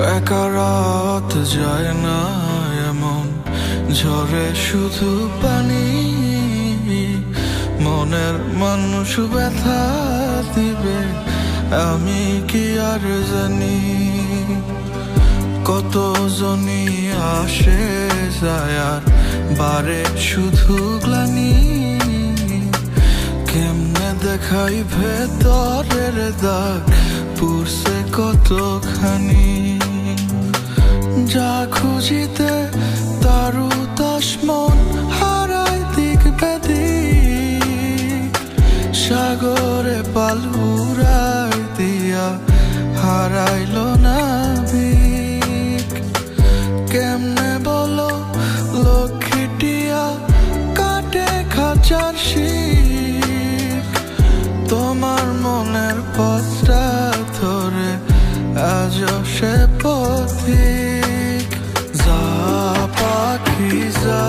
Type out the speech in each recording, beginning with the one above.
একা রাত যায় না এমন, ঝরে শুধু পানি। মনের মানুষ ব্যথা দিবে আমি কি আর জানি। কত জনই আসে যায় আর বারে শুধু গ্লানি। কেমনে দেখাই ভেতরের দাগ পুরছে কতখানি। যা খুঁজিতে তারু তাস মন হারাই দিক বেদিক। সাগরে পাল উড়াই দিয়া হারাইল না বিক। কেমনে বলো লক্ষ্মীটিয়া কাটে খাঁচার শিক। তোমার মনের পথটা ধরে আজ সে পথিক। যা পাখি যা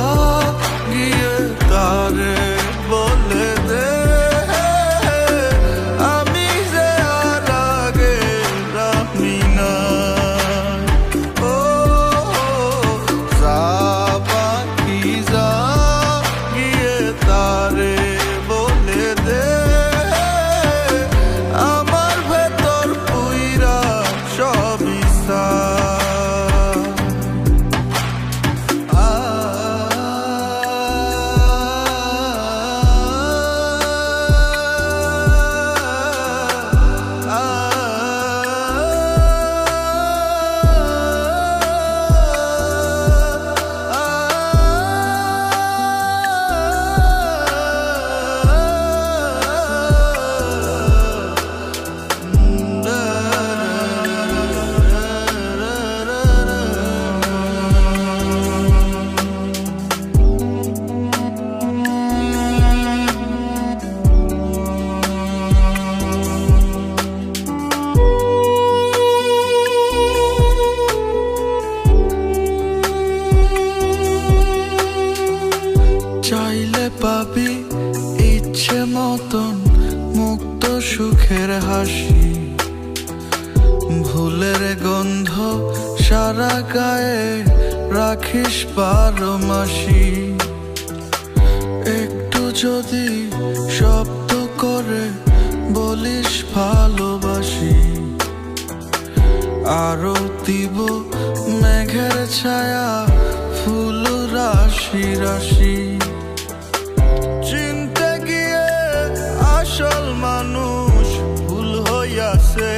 গিয়ে তারে বলে দে আমি যে আর আগে রাখি না। ও যা পাখি যা গিয়ে তারে বলে দে আমার ভেতর পুইরা সব ইচ্ছা। চাইলে পাবি ইচ্ছে মতন মুক্ত সুখের হাসি। ভুলের গন্ধ সারা গায়ে রাখিস 12 মাসি। একটু যদি শব্দ করে বলিস ভালোবাসি। আরো দিব মেঘের ছায়া ফুল রাশি রাশি। চিনতে গিয়ে আসল মানুষ ভুল হইয়াছে